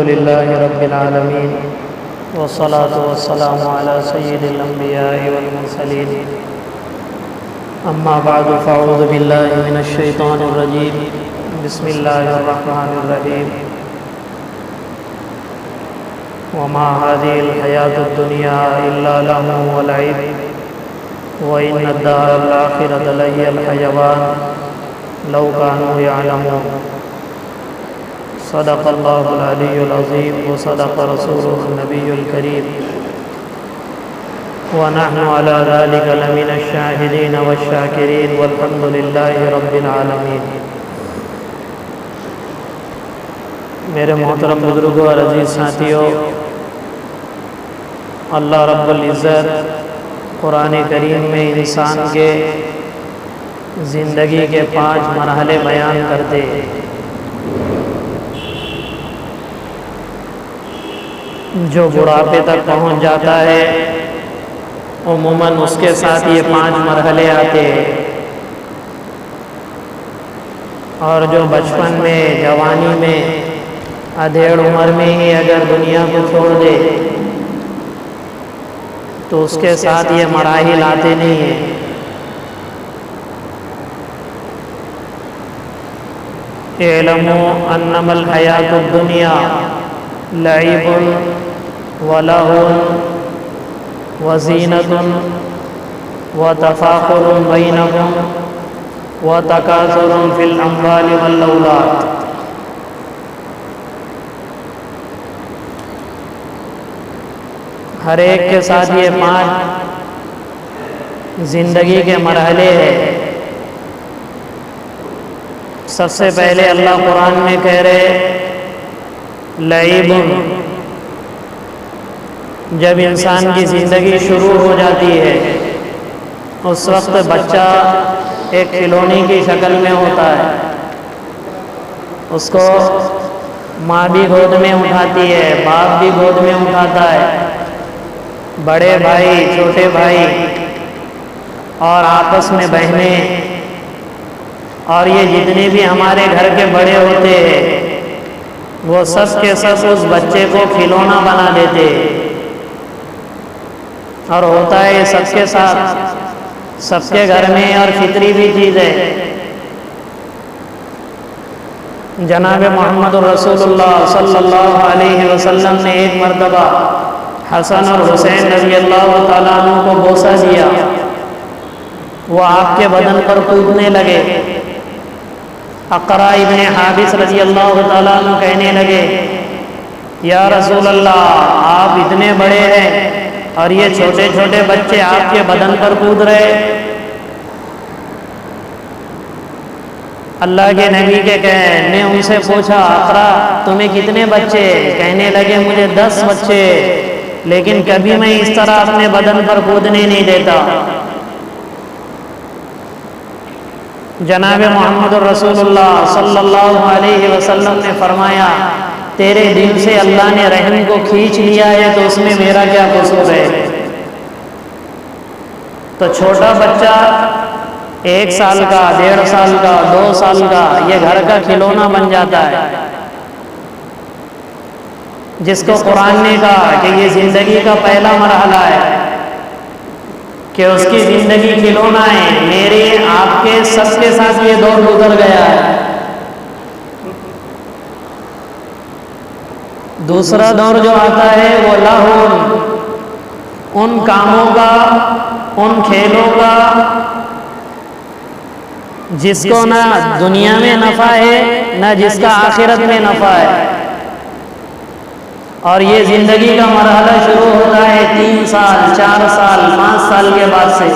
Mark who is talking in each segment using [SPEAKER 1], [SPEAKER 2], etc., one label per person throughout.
[SPEAKER 1] لله رب العالمين والصلاة والسلام على سيد الأنبياء والمرسلين أما بعد فأعوذ بالله من الشيطان الرجيم بسم الله الرحمن الرحيم وما هذه الحياة الدنيا إلا لهو ولعب وإن الدار الآخرة لهي الحيوان لو كانوا يعلمون صدق الله العلي العظيم وصدق رسوله النبي الكريم ونحن على ذلك لمن الشاهدين والشاكرين والحمد لله رب العالمين۔ میرے محترم بزرگوں اور عزیز ساتھیوں، اللہ رب العزت قرآن کریم میں انسان کے زندگی کے 5 مرحلے بیان کرتے ہیں۔ جو بڑھاپے تک پہنچ جاتا ہے عموماً اس کے ساتھ یہ 5 مرحلے آتے ہیں، اور جو بچپن میں جوانی میں ادھیڑ عمر میں ہی اگر دنیا کو چھوڑ دے تو اس کے ساتھ یہ مراحل آتے نہیں ہیں۔ اعلموا انما الحیاۃ الدنیا لعب ولہو وزینۃ وتفاخر بینکم وتکاثر فی الاموال والاولاد۔ ہر ایک کے ساتھ یہ 5 زندگی کے مرحلے ہیں۔ سب سے پہلے اللہ قرآن میں کہہ رہے لعب، جب انسان کی زندگی شروع ہو جاتی ہے اس وقت بچہ ایک کھلونے کی شکل میں ہوتا ہے، اس کو ماں بھی گود میں اٹھاتی ہے، باپ بھی گود میں اٹھاتا ہے، بڑے بھائی چھوٹے بھائی اور آپس میں بہنیں، اور یہ جتنے بھی ہمارے گھر کے بڑے ہوتے ہیں وہ سب کے سب اس بچے کو کھلونا بنا دیتے ہیں، اور ہوتا ہے یہ سب کے ساتھ، سب کے گھر میں، اور فطری بھی چیز ہے۔ جناب محمد رسول اللہ صلی اللہ علیہ وسلم نے ایک مرتبہ حسن اور حسین رضی اللہ تعالیٰ عنہ کو بوسہ دیا، وہ آپ کے بدن پر کودنے لگے۔ اقرا ابن حابس رضی اللہ تعالیٰ عنہ کہنے لگے یا رسول اللہ، آپ اتنے بڑے ہیں اور یہ چھوٹے چھوٹے بچے آپ کے بدن پر کود رہے۔ اللہ کے نبی نے ان سے پوچھا اقرا تمہیں کتنے بچے؟ کہنے لگے مجھے 10 بچے، لیکن کبھی میں اس طرح اپنے بدن پر کودنے نہیں دیتا۔ جناب محمد رسول اللہ صلی اللہ علیہ وسلم نے فرمایا تیرے دل سے اللہ نے رحم کو کھینچ لیا ہے تو اس میں میرا کیا قصور ہے؟ تو چھوٹا بچہ 1 سال کا، 1.5 سال کا، 2 سال کا یہ گھر کا کھلونا بن جاتا ہے، جس کو قرآن نے کہا کہ یہ زندگی کا پہلا مرحلہ ہے کہ اس کی زندگی کھلونا ہے۔ میرے آپ کے سب کے ساتھ یہ دور گزر گیا ہے۔ دوسرا دور جو آتا ہے وہ لہو، ان کاموں کا، ان کھیلوں کا جس کو نہ دنیا میں نفع ہے نہ جس کا آخرت میں نفع ہے، اور یہ زندگی کا مرحلہ شروع ہوتا ہے 3 سال، 4 سال، 5 سال کے بعد سے۔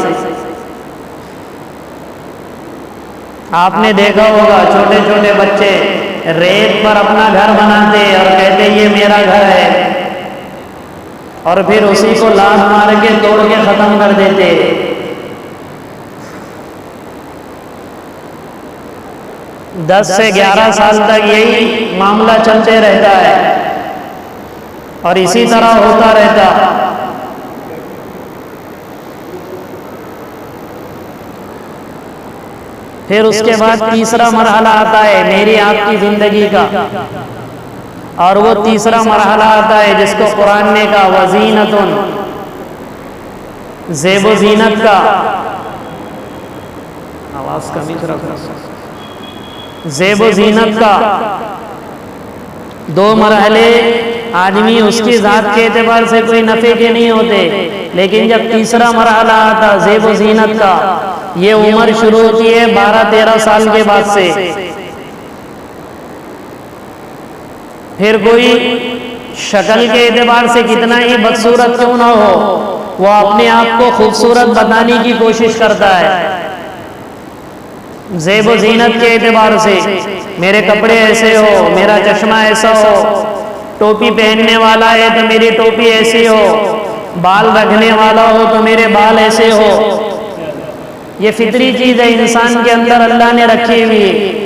[SPEAKER 1] آپ نے دیکھا ہوگا چھوٹے چھوٹے بچے ریت پر اپنا گھر بناتے اور کہتے یہ میرا گھر ہے، اور پھر اسی کو لات مار کے توڑ کے ختم کر دیتے۔ 10 سے 11 سال تک یہی معاملہ چلتے رہتا ہے اور اسی طرح ہوتا رہتا۔ پھر اس کے بعد تیسرا مرحلہ آتا ہے میری آپ کی زندگی کا، اور وہ تیسرا مرحلہ آتا ہے جس کو قرآن نے کہا وزینتن، زیب و زینت کا، آواز کمی رکھو، زیب و زینت کا دو مرحلے آدمی اس کی ذات کے اعتبار سے کوئی نفع کے نہیں ہوتے، لیکن جب تیسرا مرحلہ آتا زیب و زینت کا، یہ عمر شروع ہوتی ہے 12-13 سال کے بعد سے۔ پھر کوئی شکل کے اعتبار سے کتنا ہی بدصورت کیوں نہ ہو، وہ اپنے آپ کو خوبصورت بتانے کی کوشش کرتا ہے۔ زیب و زینت کے اعتبار سے میرے کپڑے ایسے ہو، میرا چشمہ ایسا ہو، ٹوپی پہننے والا ہے تو میری ٹوپی ایسی ہو، بال رکھنے والا ہو تو میرے بال ایسے ہو۔ یہ فطری چیز ہے انسان کے اندر اللہ نے رکھی ہوئی،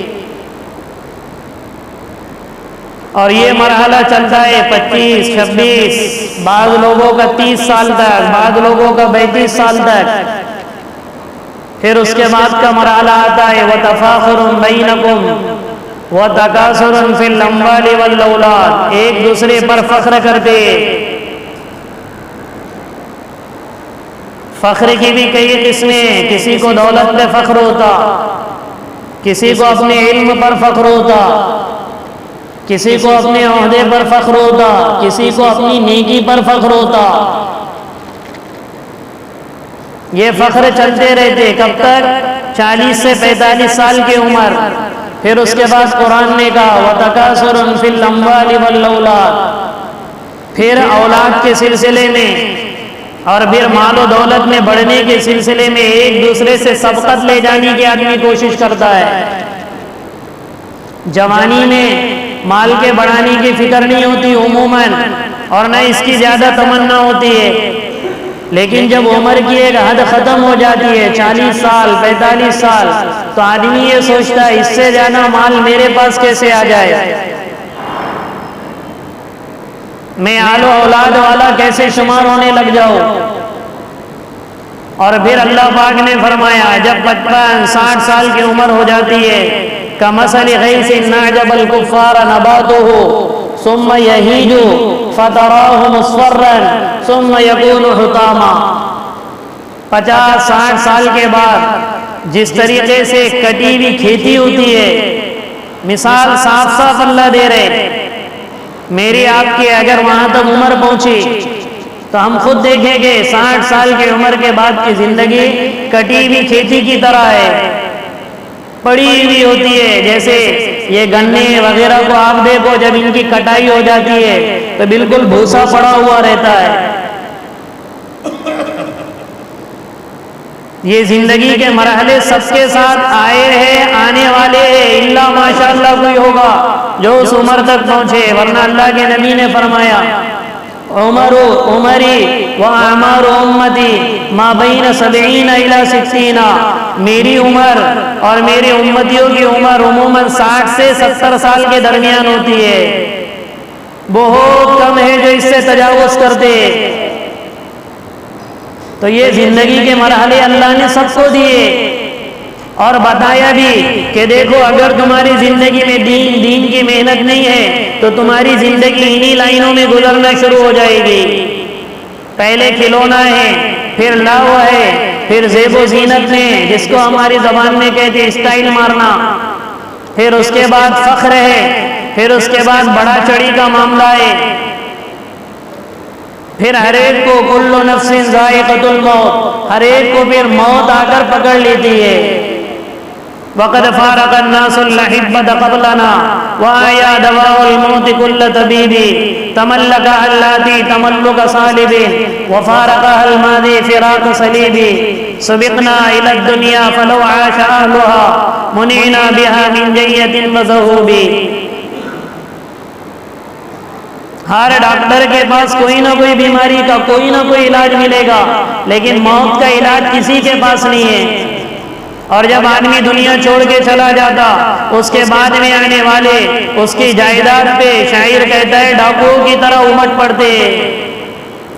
[SPEAKER 1] اور یہ مرحلہ چلتا ہے 25-26، بعض لوگوں کا 30 سال تک، بعض لوگوں کا 32 سال تک۔ پھر اس کے بعد کا مرحلہ آتا ہے وَتَفَاخُرٌ بَيْنَكُمْ وَتَكَاثُرٌ فِي الْأَمْوَالِ وَالْأَوْلَادِ، ایک دوسرے پر فخر کرتے۔ فخر کی بھی کئی قسمیں، کسی کو دولت پہ فخر ہوتا، کسی کو اپنے علم پر فخر ہوتا، کسی کو اپنے عہدے پر فخر ہوتا، کسی کو اپنی نیکی پر فخر ہوتا۔ یہ فخر چلتے رہتے کب تک؟ 40 سے 45 سال کی عمر۔ پھر اس کے بعد قرآن نے کہا وَتَكَاثُرٌ فِي الْأَمْوَالِ وَالْأَوْلَادِ، پھر اولاد کے سلسلے میں اور پھر مال و دولت میں بڑھنے کے سلسلے میں ایک دوسرے سے سبقت لے جانے کی آدمی کوشش کرتا ہے۔ جوانی میں مال کے بڑھانے کی فکر نہیں ہوتی عموماً، اور نہ اس کی زیادہ تمنا ہوتی ہے، لیکن جب عمر کی ایک حد ختم ہو جاتی ہے 40 سال 45 سال، تو آدمی یہ سوچتا ہے اس سے زیادہ مال میرے پاس کیسے آ جائے، میں آل و اولاد والا کیسے شمار ہونے لگ جاؤں۔ اور پھر اللہ پاک نے فرمایا جب 55-60 سال کی عمر ہو جاتی ہے کَمَثَلِ غَيْثٍ أَعْجَبَ الْكُفَّارَ نَبَاتُهُ ثُمَّ يَهِيجُ فَتَرَاهُ مُصْفَرًّا ثُمَّ يَكُونُ حُطَامًا، 50-60 سال کے بعد جس طریقے سے کٹی ہوئی کھیتی ہوتی ہے، مثال صاف صاف اللہ دے رہے، میری آپ کی اگر وہاں تک عمر پہنچی تو ہم خود دیکھیں گے 60 سال کی عمر کے بعد کی زندگی کٹی ہوئی کھیتی کی طرح ہے، پڑی ہوئی ہوتی ہے۔ جیسے یہ گنے وغیرہ کو آپ دیکھو، جب ان کی کٹائی ہو جاتی ہے تو بالکل بھوسا پڑا ہوا رہتا ہے۔ یہ زندگی کے مرحلے سب کے ساتھ آئے ہیں، آنے والے ہیں، اللہ ماشاءاللہ کوئی ہوگا جو اس عمر تک پہنچے، ورنہ اللہ کے نبی نے فرمایا عمری وَأَعْمَارُ أُمَّتِي مَا بَيْنَ 70 إِلَى 60، میری عمر اور میری امتیوں کی عمر عموماً 60 سے 70 سال کے درمیان ہوتی ہے، بہت کم ہے جو اس سے تجاوز کرتے۔ تو یہ زندگی کے مرحلے اللہ نے سب کو دیے، اور بتایا بھی کہ دیکھو اگر تمہاری زندگی میں دین کی محنت نہیں ہے تو تمہاری زندگی انہی لائنوں میں گزرنا شروع ہو جائے گی۔ پہلے کھلونا ہے، پھر لاؤ ہے، پھر زیب و زینت ہے جس کو ہماری زبان میں کہتے ہیں اسٹائل مارنا، پھر اس کے بعد فخر ہے، پھر اس کے بعد بڑا چڑھی کا معاملہ ہے، پھر ہر ایک کو کل نفس ذائقۃ الموت، ہر ایک کو پھر موت آ کر پکڑ لیتی ہے۔ وَقَدْ فَارَقَ النَّاسُ الْأَحِبَّةَ قَبْلَنَا وَآيَا دَوَاءُ الْمَوْتِ كُلَّ طَبِيبٍ تَمَلَّكَهَا اللَّاتِي تَمَلُّكَ صَالِبٍ وَفَارَقَهَا الْمَاضِي فِرَاقَ صَلِيبٍ سُبِقْنَا إِلَى الدُّنْيَا فَلَوْ عَاشَ أَهْلُهَا مُنِعْنَا بِهَا مِنْ جَيَّةٍ وَذَهُوبٍ۔ ہر ڈاکٹر کے پاس کوئی نہ کوئی بیماری کا کوئی نہ کوئی علاج ملے گا، لیکن موت کا علاج کسی کے پاس نہیں ہے۔ اور جب آدمی دنیا چھوڑ کے چلا جاتا، اس کے بعد میں آنے والے اس کی جائیداد پہ شاعر کہتا ہے ڈاکوؤں کی طرح امٹ پڑتے۔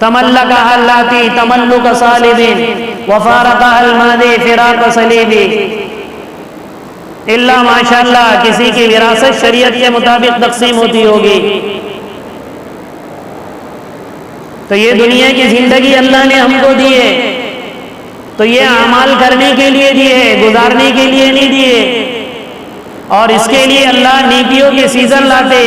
[SPEAKER 1] تملکها اللاتی تملک صالب وفارقها الماضی فراق صلیب، اللہ ماشاءاللہ کسی کی وراثت شریعت کے مطابق تقسیم ہوتی ہوگی. تو یہ دنیا کی زندگی اللہ نے ہم کو دی ہے، تو یہ اعمال کرنے کے لیے دیے، گزارنے کے لیے نہیں دیے. اور اس کے لیے اللہ نیکیوں کے سیزن لاتے،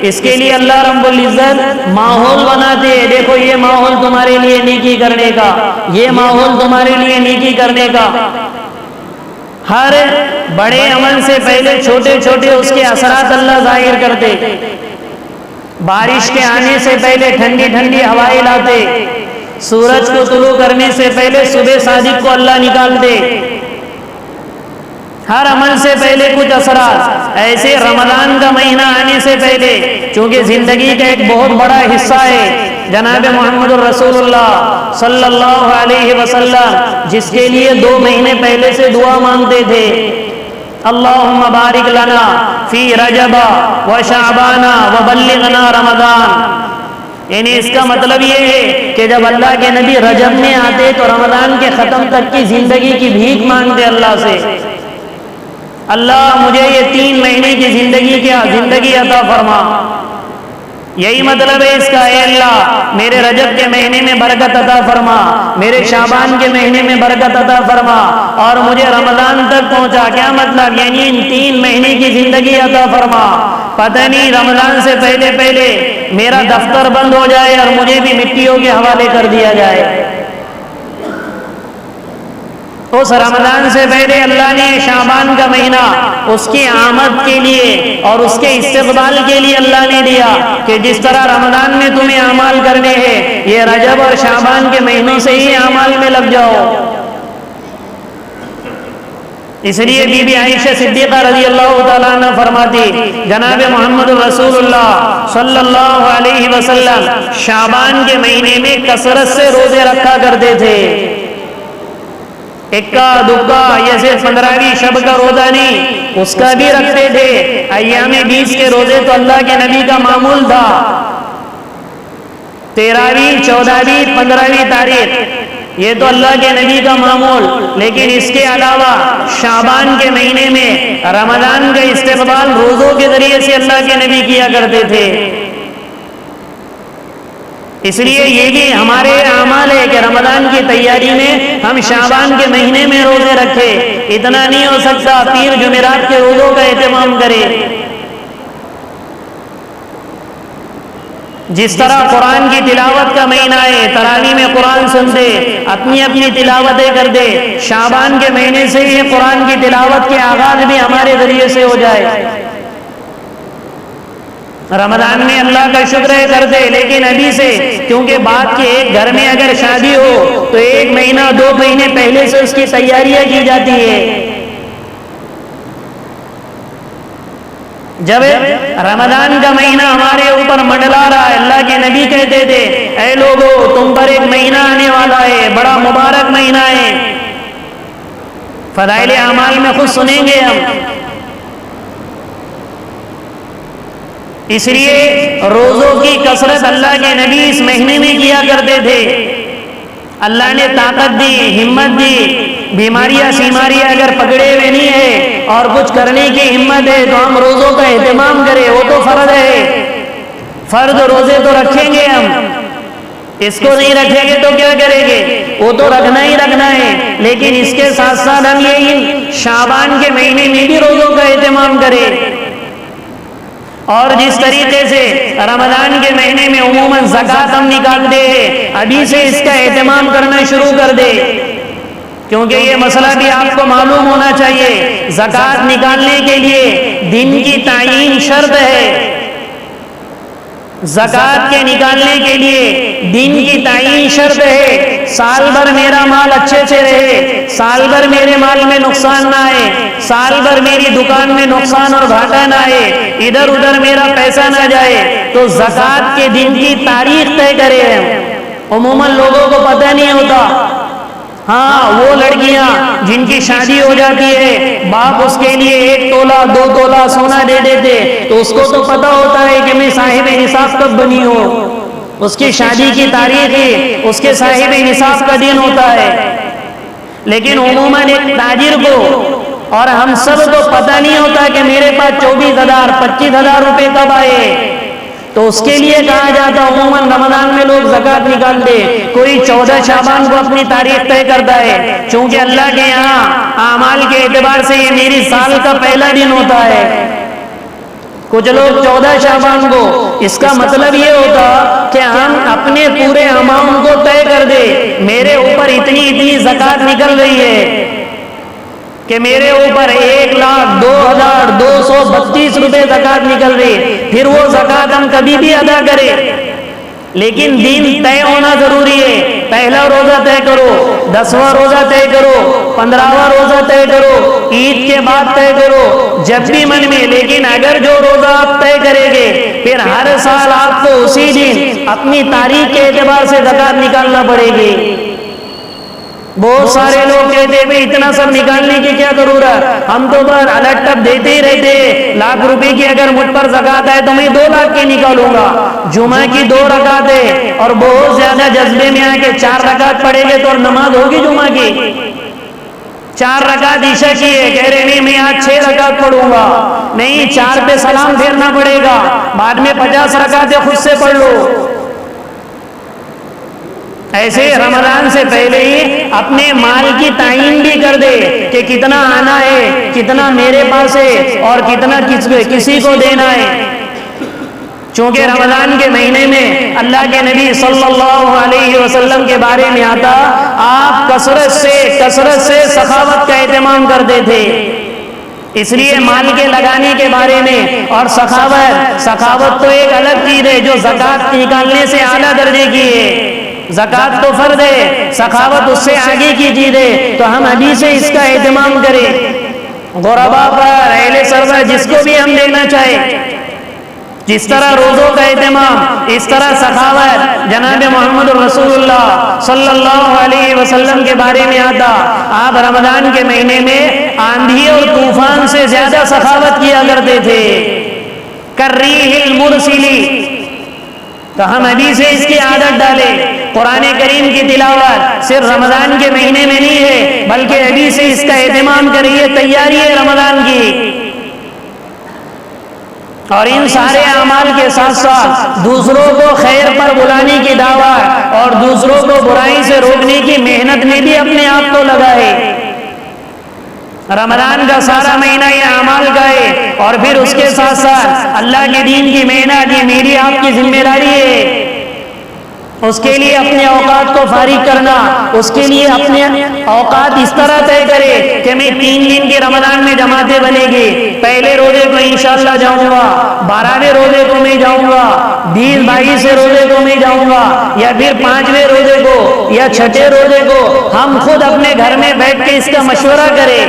[SPEAKER 1] اس کے لیے اللہ رب العزت ماحول بناتے. دیکھو یہ ماحول تمہارے لیے نیکی کرنے کا، یہ ماحول تمہارے لیے نیکی کرنے کا. ہر بڑے عمل سے پہلے چھوٹے چھوٹے اس کے اثرات اللہ ظاہر کرتے. بارش کے آنے سے پہلے ٹھنڈی ٹھنڈی ہوائیں لاتے، سورج کو طلوع کرنے سے پہلے صبح صادق کو اللہ نکالتے. ہر عمل سے پہلے کچھ اثرات. ایسے رمضان کا مہینہ آنے سے پہلے، چونکہ زندگی کا ایک بہت بڑا حصہ ہے، جناب محمد الرسول اللہ صلی اللہ علیہ وسلم جس کے لیے 2 مہینے پہلے سے دعا مانگتے تھے، اللہم بارک لنا فی رجب و شعبان و بلغنا رمضان. یعنی اس کا مطلب یہ ہے کہ جب اللہ کے نبی رجب میں آتے تو رمضان کے ختم تک کی زندگی کی بھیک مانگتے اللہ سے، اللہ مجھے یہ 3 مہینے کی زندگی عطا فرما. یہی مطلب ہے اس کا، اے اللہ میرے رجب کے مہینے میں برکت عطا فرما، میرے شعبان کے مہینے میں برکت عطا فرما، اور مجھے رمضان تک پہنچا. کیا مطلب؟ یعنی ان 3 مہینے کی زندگی عطا فرما. پتہ نہیں رمضان سے پہلے پہلے میرا دفتر بند ہو جائے اور مجھے بھی مٹیوں کے حوالے کر دیا جائے. اس رمضان سے پہلے اللہ نے شعبان کا مہینہ اس کی آمد کے لیے اور اس کے استقبال کے لیے اللہ نے دیا کہ جس طرح رمضان میں تمہیں اعمال کرنے ہیں، یہ رجب اور شعبان کے مہینوں سے ہی اعمال میں لگ جاؤ. اس لیے بی بی عائشہ صدیقہ رضی اللہ تعالیٰ عنہ فرماتی، جناب محمد رسول اللہ صلی اللہ علیہ وسلم شعبان کے مہینے میں کثرت سے روزے رکھا کرتے تھے. اکا دکا، یہ صرف 15ویں شب کا روزہ نہیں، اس کا بھی رکھتے تھے. ایام 20 کے روزے تو اللہ کے نبی کا معمول تھا. 13ویں 14ویں 15ویں تاریخ یہ تو اللہ کے نبی کا معمول. لیکن اس کے علاوہ شعبان کے مہینے میں رمضان کا استقبال روزوں کے ذریعے سے اللہ کے نبی کیا کرتے تھے. اس لیے یہ بھی ہمارے اعمال ہے کہ رمضان کی تیاری میں ہم شعبان کے مہینے میں روزے رکھے. اتنا نہیں ہو سکتا پیر جمعرات کے روزوں کا اہتمام کرے. جس طرح قرآن کی تلاوت کا مہینہ ہے، تراویح میں قرآن سنتے، اپنی اپنی تلاوتیں کرتے، شعبان کے مہینے سے یہ قرآن کی تلاوت کے آغاز بھی ہمارے ذریعے سے ہو جائے. رمضان میں اللہ کا شکر کرتے، لیکن ابھی سے، کیونکہ بات کے ایک گھر میں اگر شادی ہو تو 1 مہینہ 2 مہینے پہلے سے اس کی تیاریاں کی جاتی ہے. جب رمضان کا مہینہ ہمارے اوپر منڈلا رہا ہے، اللہ کے نبی کہتے تھے، اے لوگو تم پر ایک مہینہ آنے والا ہے، بڑا مبارک مہینہ ہے. فضائل اعمال میں خود سنیں گے ہم. اس لیے روزوں کی کثرت اللہ کے نبی اس مہینے میں کیا کرتے تھے. اللہ نے طاقت دی، ہمت دی. بیماریاں سیماریاں اگر پکڑے ہوئے نہیں ہے اور کچھ کرنے کی ہمت ہے تو ہم روزوں کا اہتمام کریں. وہ تو فرض ہے، فرض روزے تو رکھیں گے ہم. اس کو نہیں رکھیں گے تو کیا کریں گے؟ وہ تو رکھنا ہی رکھنا ہے. لیکن اس کے ساتھ ساتھ ہم یہ شعبان کے مہینے میں بھی روزوں کا اہتمام کریں. اور جس طریقے سے رمضان کے مہینے میں عموماً زکوٰۃ ہم نکالتے ہیں، ابھی سے اس کا اہتمام کرنا شروع کر دے. کیونکہ یہ مسئلہ بھی آپ کو معلوم ہونا چاہیے، زکوٰۃ نکالنے کے لیے دن کی تعیین شرط ہے. زکوٰۃ کے نکالنے کے لیے دن کی تعیین شرط ہے. سال بھر میرا مال اچھے سے رہے، سال بھر میرے مال میں نقصان نہ آئے، سال بھر میری دکان میں نقصان اور گھاٹا نہ آئے، ادھر ادھر میرا پیسہ نہ جائے، تو زکوٰۃ کے دن کی تاریخ طے کرے. عموماً لوگوں کو پتہ نہیں ہوتا. ہاں وہ لڑکیاں جن کی شادی ہو جاتی ہے، باپ اس کے لیے 1 تولہ 2 تولہ سونا دے دیتے، تو اس کو تو پتہ ہوتا ہے کہ میں صاحب نصاب کب بنی ہوں. اس کی شادی کی تاریخ ہے، اس کے صاحب نصاب کا دن ہوتا ہے. لیکن عموماً ایک تاجر کو اور ہم سب کو پتہ نہیں ہوتا کہ میرے پاس 24,000 25,000 روپے کب آئے. تو اس کے لیے کہا جاتا عموماً رمضان میں لوگ زکوٰۃ نکالتے. کوئی 14 شعبان کو اپنی تاریخ طے کرتا ہے، چونکہ اللہ کے یہاں اعمال کے اعتبار سے یہ میری سال کا پہلا دن ہوتا ہے. کچھ لوگ 14 شعبان کو، اس کا مطلب یہ ہوتا کہ ہم اپنے پورے اماؤنٹ کو طے کر دے، میرے اوپر اتنی زکوٰۃ نکل رہی ہے کہ میرے اوپر 1,02,232 روپے زکوٰۃ نکل رہی ہے، پھر وہ زکوٰۃ ہم کبھی بھی ادا کرے. لیکن دن طے ہونا ضروری ہے. پہلا روزہ طے کرو، 10واں روزہ طے کرو، 15واں روزہ طے کرو، عید کے بعد طے کرو، جب بھی من میں. لیکن اگر جو روزہ آپ طے کریں گے پھر ہر سال آپ کو اسی دن اپنی تاریخ کے اعتبار سے زکوٰۃ نکالنا پڑے گی. بہت سارے لوگ کہتے ہیں اتنا سب نکالنے کی کیا ضرورت، ہم تو بس الگ ٹپ دیتے ہی رہتے ہیں. لاکھ روپے کی اگر مجھ پر زکوٰۃ ہے تو میں 2 لاکھ کی نکالوں گا. جمعہ کی 2 رکعتیں اور بہت زیادہ جذبے میں آ کے 4 رکعت پڑھیں گے تو نماز ہوگی جمعہ کی. 4 رکعت عشاء کی ہے، کہہ رہے نہیں میں آج 6 رکعت پڑھوں گا. نہیں، 4 پہ سلام پھیرنا پڑے گا، بعد میں 50 رکعتیں خود سے پڑھ لو. ایسے رمضان سے پہلے ہی اپنے مال کی تعین بھی کر دے کہ کتنا آنا ہے، کتنا میرے پاس ہے اور کتنا کسی کو دینا ہے. چونکہ رمضان کے مہینے میں اللہ کے نبی صلی اللہ علیہ وسلم کے بارے میں آتا آپ کثرت سے سخاوت کا اہتمام کرتے تھے. اس لیے مال کے لگانے کے بارے میں اور سخاوت تو ایک الگ چیز ہے جو زکوٰۃ نکالنے سے اعلیٰ درجے کی ہے. زکوٰۃ تو فرض ہے، سخاوت اس سے آگے کی چیز ہے. تو ہم ابھی سے اس کا اہتمام کریں. غربا پر، اہل سربر، جس کو بھی ہم دینا چاہے. جس طرح روزوں کا اہتمام، اس طرح سخاوت. جناب محمد رسول اللہ صلی اللہ علیہ وسلم کے بارے میں آتا آپ رمضان کے مہینے میں آندھی اور طوفان سے زیادہ سخاوت کیا کرتے تھے. کالریح المرسلی. تو ہم ابھی سے اس کی عادت ڈالیں. قرآن کریم کی تلاوت صرف رمضان کے مہینے میں نہیں ہے بلکہ ابھی سے اس کا اہتمام کریے، تیاری ہے رمضان کی. اور ان سارے اعمال کے ساتھ ساتھ دوسروں کو خیر پر بلانے کی دعوت اور دوسروں کو برائی سے روکنے کی محنت میں بھی اپنے آپ کو لگائے. رمضان کا سارا مہینہ یہ اعمال کا ہے اور پھر اس کے ساتھ ساتھ اللہ کے دین کی محنت، یہ میری آپ کی ذمہ داری ہے. اس کے لیے اپنے اوقات کو فارغ کرنا، اس کے لیے اپنے اوقات اس طرح طے کرے کہ میں 3 دن کے رمضان میں جماعتیں بنے گی. پہلے روزے کو انشاءاللہ جاؤں گا، 12ویں روزے کو میں جاؤں گا، 20-22 روزے کو میں جاؤں گا، یا پھر 5ویں روزے کو یا 6 روزے کو. ہم خود اپنے گھر میں بیٹھ کے اس کا مشورہ کریں.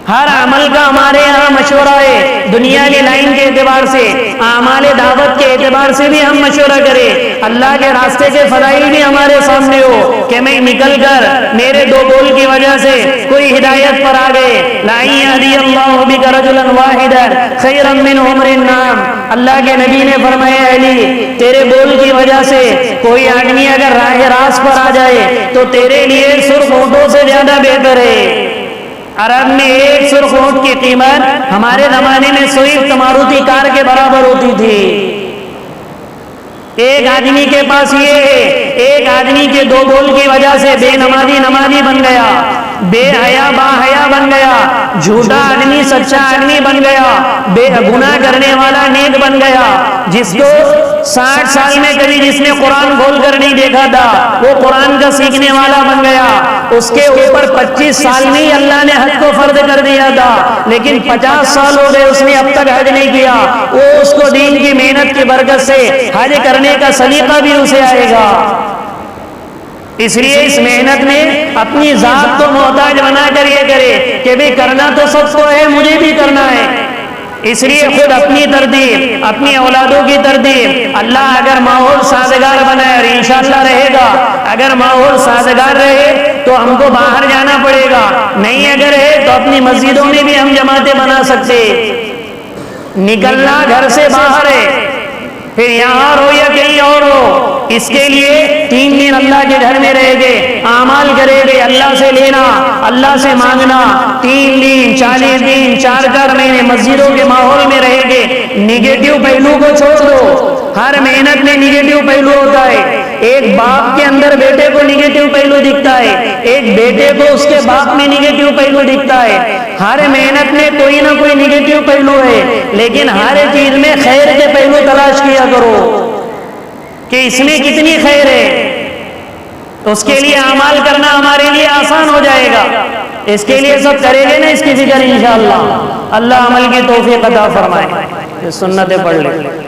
[SPEAKER 1] ہر عمل کا ہمارے یہاں مشورہ ہے. دنیاوی لائن کے اعتبار سے، اعمال دعوت کے اعتبار سے بھی ہم مشورہ کریں. اللہ کے راستے کے فضائل بھی ہمارے سامنے ہو کہ میں نکل کر میرے 2 بول کی وجہ سے کوئی ہدایت پر آ گئے. لا یہدی اللہ بک رجلا واحدا خیرا من حمر النعم. اللہ کے نبی نے فرمایا علی، تیرے بول کی وجہ سے کوئی آدمی اگر راہ راست پر آ جائے تو تیرے لیے سرخ اونٹوں سے زیادہ بہتر ہے. عرب میں ایک سرخ اونٹ کی قیمت ہمارے زمانے میں سوئفٹ ماروتی کار کے برابر ہوتی تھی. ایک آدمی کے پاس یہ ہے، ایک آدمی کے 2 بول کی وجہ سے بے نمازی بن گیا، بے حیا با حیا بن گیا، جھوٹا آدمی سچا آدمی بن گیا، بے گناہ کرنے والا نیک بن گیا. جس کو 60 سال میں کبھی جس نے قرآن کھول کر نہیں دیکھا تھا وہ قرآن کا سیکھنے والا بن گیا. اس کے اوپر 25 سال میں ہی اللہ نے حج کو فرض کر دیا تھا، لیکن 50 سال ہو گئے اس نے اب تک حج نہیں کیا. وہ اس کو دین کی محنت کی برکت سے حج کرنے کا سلیقہ بھی اسے آئے گا. اس لیے اس محنت میں اپنی ذات کو محتاج بنا کر یہ کرے کہ بھی کرنا تو سب کو ہے، مجھے بھی کرنا ہے. اس لیے خود اپنی ترتیب، اپنی اولادوں کی ترتیب. اللہ اگر ماحول سازگار بنائے اور انشاءاللہ رہے گا، اگر ماحول سازگار رہے تو ہم کو باہر جانا پڑے گا، نہیں اگر ہے تو اپنی مسجدوں میں بھی ہم جماعتیں بنا سکتے. نکلنا گھر سے باہر ہے، پھر یہاں ہو یا کہیں اور ہو، اس کے لیے 3 دن اللہ کے گھر میں رہے گے، اعمال کرے گے، اللہ سے لینا، اللہ سے مانگنا، 3 دن 40 دن 4 مہینے مسجدوں کے ماحول میں رہیں گے۔ نگیٹو پہلو کو چھوڑ دو، ہر محنت میں نگیٹو پہلو ہوتا ہے۔ ایک باپ کے اندر بیٹے کو نگیٹو پہلو دکھتا ہے، ایک بیٹے کو اس کے باپ میں نگیٹو پہلو دکھتا ہے۔ ہر محنت میں کوئی نہ کوئی نگیٹو پہلو ہے، لیکن ہر چیز میں خیر کے پہلو تلاش کیا کرو کہ اس میں کتنی خیر ہے، تو اس کے لیے اعمال کرنا ہمارے لیے آسان ہو جائے گا۔ اس کے لیے سب کریں گے نا اس کی فکر انشاءاللہ۔ اللہ عمل کی توفیق عطا فرمائے۔ یہ سنتیں پڑھ لیں۔